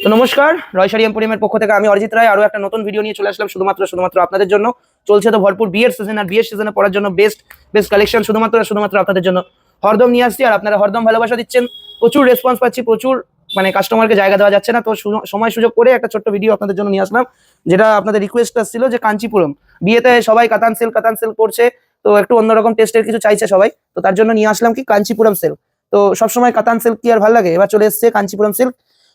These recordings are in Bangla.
তো নমস্কার, রয়শারি এম্পোরিয়ামের পক্ষ থেকে আমি অরিজিৎ রায় আরো একটা নতুন ভিডিও নিয়ে চলে আসলাম শুধুমাত্র আপনাদের জন্য। চলছে তো ভরপুর বিয়ের সিজন, আর বিয়ের সিজনে পড়ার জন্য বেস্ট বেস্ট কালেকশন শুধুমাত্র আপনাদের জন্য হরদম নিয়ে আসছি। আর আপনারা হরদম ভালোবাসা দিচ্ছেন, প্রচুর রেসপন্স পাচ্ছি, প্রচুর মানে কাস্টমারকে জায়গা দেওয়া যাচ্ছে না। তো সময় সুযোগ করে একটা ছোট্ট ভিডিও আপনাদের জন্য নিয়ে আসলাম, যেটা আপনাদের রিকোয়েস্ট আসছিল যে কাঞ্চিপুরম বিয়েতে সবাই কাতান সেল করছে, তো একটু অন্যরকম টেস্টের কিছু চাইছে সবাই, তো তার জন্য নিয়ে আসলাম কি কাঞ্চিপুরম সেল। তো সবসময় কাতান সিল্ক কি আর ভালো লাগে, এবার চলে এসছে কাঞ্চিপুরম সিল্ক।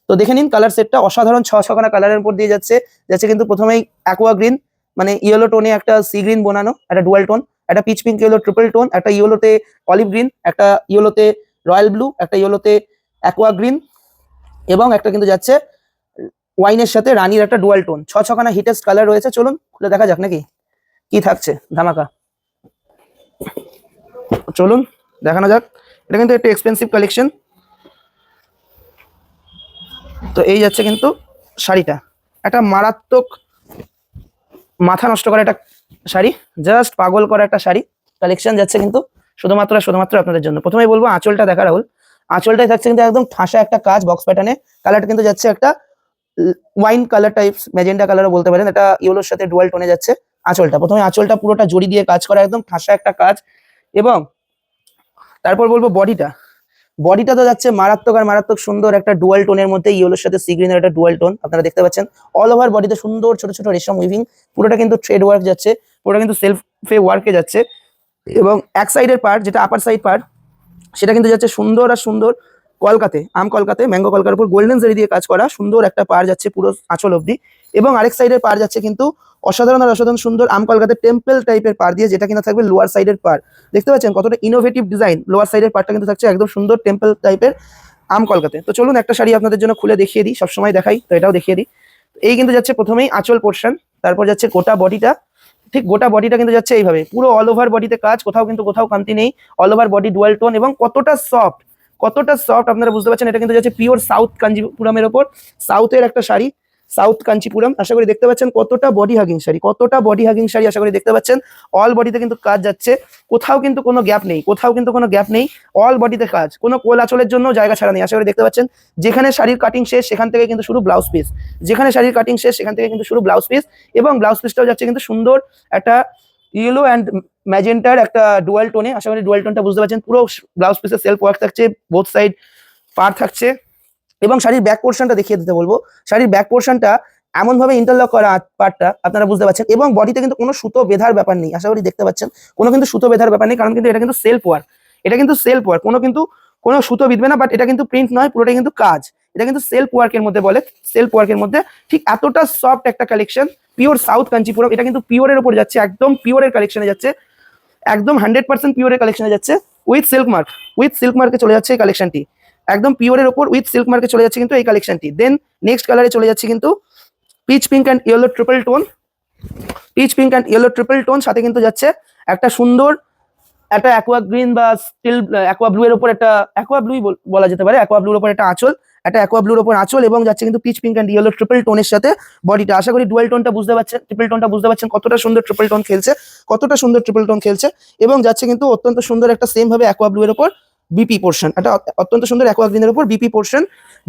তো দেখে নিন কালার সেটটা অসাধারণ, ছখানা কালারের উপর দিয়ে যাচ্ছে যাচ্ছে কিন্তু প্রথমেই অ্যাকোয়া গ্রিন, মানে ইয়েলো টোনে একটা সি গ্রিন বোনানো, একটা ডুয়াল টোন, একটা pitch pink yellow triple tone, একটা ইয়েলোতে অলিভ গ্রিন, একটা ইয়েলোতে রয়্যাল ব্লু, একটা ইয়েলোতে অ্যাকোয়া গ্রিন, এবং একটা কিন্তু যাচ্ছে ওয়াইনের সাথে রানীর একটা ডুয়াল টোন। ছখানা হিটেস্ট কালার রয়েছে, চলুন খুলে দেখা যাক নাকি কি থাকছে ধামাকা। চলুন দেখানো যাক। এটা কিন্তু একটু এক্সপেন্সিভ কালেকশন। তো এই যাচ্ছে কিন্তু শাড়িটা, একটা মারাত্মক মাথা নষ্ট করা একটা শাড়ি, জাস্ট পাগল করা একটা শাড়ি কালেকশন যাচ্ছে কিন্তু শুধুমাত্র আপনাদের জন্য। প্রথমেই বলবো আঁচলটা দেখা রাহুল, আঁচলটাই থাকছে কিন্তু একদম ঠাসা একটা কাজ বক্স প্যাটার্নে। কালারটা কিন্তু যাচ্ছে একটা ওয়াইন কালার টাইপ, ম্যাজেন্টা কালারও বলতে পারেন, এটা ইয়েলোর সাথে ডুয়াল টোনে যাচ্ছে আঁচলটা। প্রথমে আঁচলটা পুরোটা জড়ি দিয়ে কাজ করা, একদম ঠাসা একটা কাজ। এবং তারপর বলবো বডিটা তো যাচ্ছে মারাত্মক সুন্দর একটা ডুয়াল টোনের মধ্যে, ইয়েলোর সাথে সি গ্রিনের একটা ডুয়াল টোন আপনারা দেখতে পাচ্ছেন। অল ওভার বডিতে সুন্দর ছোট ছোট রেশম উইভিং, পুরোটা কিন্তু থ্রেড ওয়ার্ক যাচ্ছে, পুরোটা কিন্তু সেলফে ওয়ার্কে যাচ্ছে। এবং এক সাইডের পার্ট, যেটা আপার সাইড পার্ট, সেটা কিন্তু যাচ্ছে সুন্দর কলকাতে ম্যাঙ্গো কলকার উপর গোল্ডেন জারি দিয়ে কাজ করা সুন্দর একটা পার যাচ্ছে পুরো আঁচল অবধি। এবং আরেক সাইডের পার যাচ্ছে কিন্তু অসাধারণ সুন্দর কলকাতে টেম্পল টাইপের পার দিয়ে, যেটা কিনা থাকবে লোয়ার সাইডের পার। দেখতে পাচ্ছেন কতটা ইনোভেটিভ ডিজাইন, লোয়ার সাইডের পারটা কিন্তু থাকছে একদম সুন্দর টেম্পল টাইপের কলকাতে। তো চলুন একটা শাড়ি আপনাদের জন্য খুলে দেখিয়ে দিই, সবসময় দেখাই তো এটাও দেখিয়ে দিই। এই কিন্তু যাচ্ছে প্রথমেই আঁচল পোর্শন, তারপর যাচ্ছে গোটা বডিটা। ঠিক গোটা বডিটা কিন্তু যাচ্ছে এইভাবে, পুরো অল ওভার বডিতে কাজ, কোথাও কান্তি নেই, all over body dual tone. এবং কতটা সফট আপনারা বুঝতে পারছেন। এটা কিন্তু যাচ্ছে পিওর সাউথ কাঞ্চিপুরমের ওপর, সাউথের একটা শাড়ি, সাউথ কাঞ্চিপুরম। আশা করি দেখতে পাচ্ছেন কতটা বডি হাগিং শাড়ি, আশা করি দেখতে পাচ্ছেন। অল বডিতে কিন্তু কাজ যাচ্ছে, কোথাও কিন্তু কোনো গ্যাপ নেই, অল বডিতে কাজ, কোনো কোল আঁচলের জন্য জায়গা ছাড়া নেই। আশা করি দেখতে পাচ্ছেন যেখানে শাড়ির কাটিং শেষ সেখান থেকে কিন্তু শুরু ব্লাউজ পিস, এবং ব্লাউজ পিসটাও যাচ্ছে কিন্তু সুন্দর একটা ইয়েলো অ্যান্ড ম্যাজেন্টার একটা ডুয়াল টোনে। আশা করি ডুয়াল টোনটা বুঝতে পারছেন। পুরো ব্লাউজ পিসের সেলফ ওয়ার্ক থাকছে, বোথ সাইড পার থাকছে। এবং শাড়ির ব্যাক পোর্শনটা দেখিয়ে দিতে বলবো। শাড়ির ব্যাক পোর্শনটা এমন ভাবে ইন্টারলক করা পার্টটা আপনারা বুঝতে পারছেন। এবং বডিতে কিন্তু কোনো সুতো বেঁধার ব্যাপার নেই, আশা করি দেখতে পাচ্ছেন কোনো কিন্তু সুতো বেঁধার ব্যাপার নেই, কারণ কিন্তু এটা কিন্তু সেলফ ওয়ার্ক, কোনো সুতো বিধবে না। বাট এটা কিন্তু প্রিন্ট নয়, পুরোটাই কিন্তু কাজ, এটা কিন্তু সেলফ ওয়ার্কের মধ্যে ঠিক এতটা সফট একটা কালেকশন, পিওর সাউথ কাঞ্চিপুরম। এটা কিন্তু পিওরের উপর যাচ্ছে, একদম পিওরের কালেকশনে যাচ্ছে, একদম 100% পিওরের কালেকশনে যাচ্ছে, উইথ সিল্ক মার্কে চলে যাচ্ছে এই কালেকশনটি। একদম পিওরের উপর উইথ সিল্ক মার্কে চলে যাচ্ছে কিন্তু এই কালেকশনটি। দেন নেক্সট কালারে চলে যাচ্ছে কিন্তু peach pink and yellow triple tone, সাথে কিন্তু যাচ্ছে একটা সুন্দর একটা অ্যাকোয়া গ্রিন বা স্টিল অ্যাকোয়া ব্লু এর উপর একটা অ্যাকোয়া ব্লুই বলা যেতে পারে, অ্যাকোয়া ব্লুর উপর একটা আঁচল, একটা অ্যাকোয়া ব্লুর উপর আঁচল। এবং যাচ্ছে কিন্তু peach pink and yellow triple টোনের সাথে বডিটা। আশা করি ডুয়াল টোনটা বুঝতে পারছেন, ট্রিপল টোনটা বুঝতে পারছেন কতটা সুন্দর ট্রিপল টোন খেলছে। এবং যাচ্ছে কিন্তু অত্যন্ত সুন্দর একটা সেম ভাবে অ্যাকোয়া ব্লু এর উপর বিপি পোর্শন, একটা অত্যন্ত সুন্দর অ্যাকোয়া গ্রিনের উপর বিপি পোর্শন।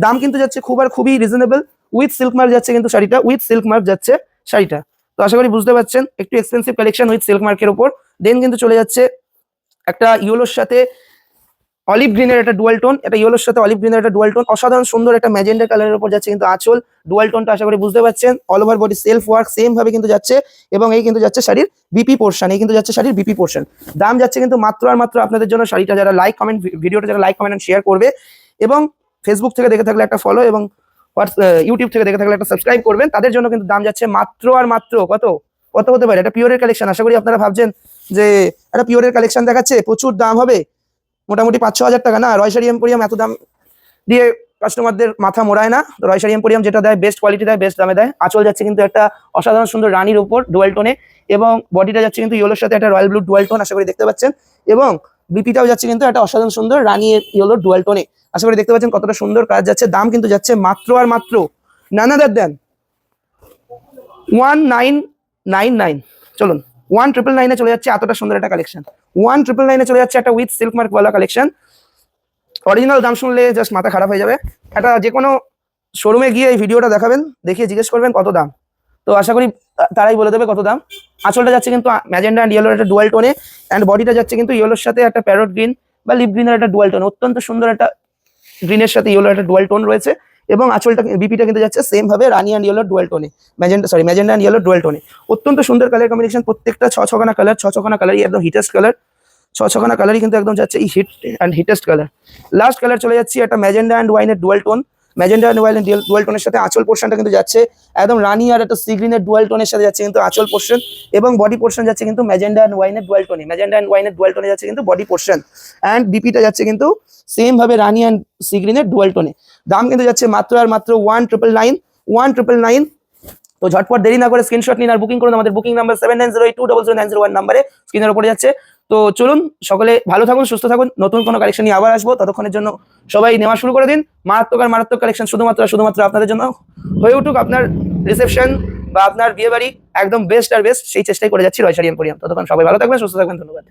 দাম কিন্তু যাচ্ছে খুবই রিজনেবল, উইথ সিল্ক মার্ক যাচ্ছে কিন্তু শাড়িটা, তো আশা করি বুঝতে পারছেন একটু এক্সপেন্সিভ কালেকশন উইথ সিল্ক মার্কের উপর। দেন কিন্তু চলে যাচ্ছে একটা ইয়েলোর সাথে অলিভ গ্রিনের একটা ডুয়াল টোন, অসাধারণ সুন্দর একটা ম্যাজেন্ডা কালারের উপর যাচ্ছে কিন্তু আঁচল, ডুয়াল টোনটা আশা করি বুঝতে পারছেন। All over body self work same ভাবে কিন্তু যাচ্ছে। এবং এই কিন্তু যাচ্ছে শাড়ির বিপি পোর্শন, দাম যাচ্ছে কিন্তু মাত্র আপনাদের জন্য শাড়িটা যারা ভিডিওটা যারা লাইক কমেন্ট শেয়ার করবে, এবং ফেসবুক থেকে দেখে থাকলে একটা ফলো, এবং ইউটিউব থেকে দেখে থাকলে একটা সাবস্ক্রাইব করবেন, তাদের জন্য কিন্তু দাম যাচ্ছে মাত্র কত হতে পারে। এটা পিওরের কালেকশন, আশা করি আপনারা ভাবছেন যে একটা পিওরের কালেকশন দেখাচ্ছে প্রচুর দাম হবে, মোটামুটি 5-6 হাজার টাকা না। রয়শারি এম্পোরিয়াম এত দাম দিয়ে কাস্টমারদের মাথা মোড়ায় না। রয়শারি এম্পোরিয়াম যেটা দেয় বেস্ট কোয়ালিটি দেয়, বেস্ট দামে দেয়। আঁচল যাচ্ছে কিন্তু একটা অসাধারণ সুন্দর রানীর উপর ডুয়াল টোনে, এবং বডিটা যাচ্ছে কিন্তু ইয়েলোর সাথে একটা রয়্যাল ব্লু ডুয়াল টোন, আশা করি দেখতে পাচ্ছেন। এবং বিপিটাও যাচ্ছে কিন্তু একটা অসাধারণ সুন্দর রানী ইয়েলোর ডুয়াল টোনে, আশা করি দেখতে পাচ্ছেন কতটা সুন্দর কাজ যাচ্ছে। দাম কিন্তু যাচ্ছে মাত্র নানাদার দেন 1999। চলুন 1999 চলে যাচ্ছে এতটা সুন্দর একটা কালেকশন, 1999 চলে যাচ্ছে একটা উইথ সিল্ক মার্ক ওয়ালা কালেকশন। অরিজিনাল দাম শুনলে জাস্ট মাথা খারাপ হয়ে যাবে। একটা যে কোনো শোরুমে গিয়ে এই ভিডিওটা দেখাবেন, দেখিয়ে জিজ্ঞেস করবেন কত দাম, তো আশা করি তারাই বলে দেবে কত দাম। আঁচলটা যাচ্ছে কিন্তু ম্যাজেন্ডা অ্যান্ড ইয়েলোর একটা ডুয়াল টোনে, অ্যান্ড বডিটা যাচ্ছে কিন্তু ইয়েলোর সাথে একটা প্যারট গ্রিন বা লিপ গ্রিনের একটা ডুয়াল টোন, অত্যন্ত সুন্দর একটা গ্রিনের সাথে ইয়েলোর একটা ডুয়াল টোন রয়েছে। এবং আঁচলটা বিপিটা কিন্তু যাচ্ছে সেম ভাবে রানি অ্যান্ড ইয়েলোর ডুয়াল টোনে, ম্যাজেন্ডা অ্যান্ড ইয়েলোর ডুয়াল টোনে। অত্যন্ত সুন্দর কালার কম্বিনেশন, প্রত্যেকটা ছখানা কালার, ছখানা কালারই একদম হিটেস্ট কালার, ছখানা কালারই কিন্তু একদম যাচ্ছে এই hit and hittest colour. Last colour চলে যাচ্ছে একটা ম্যাজেন্ডা অ্যান্ড ওয়াইনের ডুয়াল টোন, ম্যাজেন্ডা অ্যান্ড ওয়াইনের ডুয়াল টোনের সাথে আঁচল পোর্শনটা কিন্তু যাচ্ছে একদম রানি আর একটা সি গ্রিনের ডুয়াল টোনের সাথে যাচ্ছে কিন্তু আঁচল পোর্শন, এবং বডি পোর্শন যাচ্ছে কিন্তু ম্যাজেন্ডা অ্যান্ড ওয়াইনের ডুয়াল টোনে, ম্যাজেন্ডা অ্যান্ড ওয়াইনের ডুয়াল টোনে যাচ্ছে কিন্তু বডি পোর্শন, অ্যান্ড বিপিটা যাচ্ছে কিন্তু সেম ভাবে রানি অ্যান্ড সি গ্রিনের ডুয়াল টোনে। দাম কিন্তু যাচ্ছে মাত্র আর মাত্র 1999। তো ঝটপট দেরি না করে স্ক্রিনশট নিন আর বুকিং করুন আমাদের বুকিং নাম্বার 7908200901 নাম্বারে, স্ক্রিনের উপরে যাচ্ছে। তো চলুন, সকলে ভালো থাকুন, সুস্থ থাকুন, নতুন কোনো কালেকশন নিয়ে আবার আসবো, ততক্ষণের জন্য সবাই নেওয়া শুরু করে দিন। মারাত্মক আর মারাত্মক কালেকশন শুধুমাত্র আপনাদের জন্য হয়ে উঠুক আপনার রিসেপশন বা আপনার বিয়ে বাড়ি একদম বেস্ট আর বেস্ট, সেই চেষ্টাই করে যাচ্ছি রয় শাড়ি এম্পোরিয়াম। ততক্ষণ সবাই ভালো থাকবেন, সুস্থ থাকবেন, ধন্যবাদ।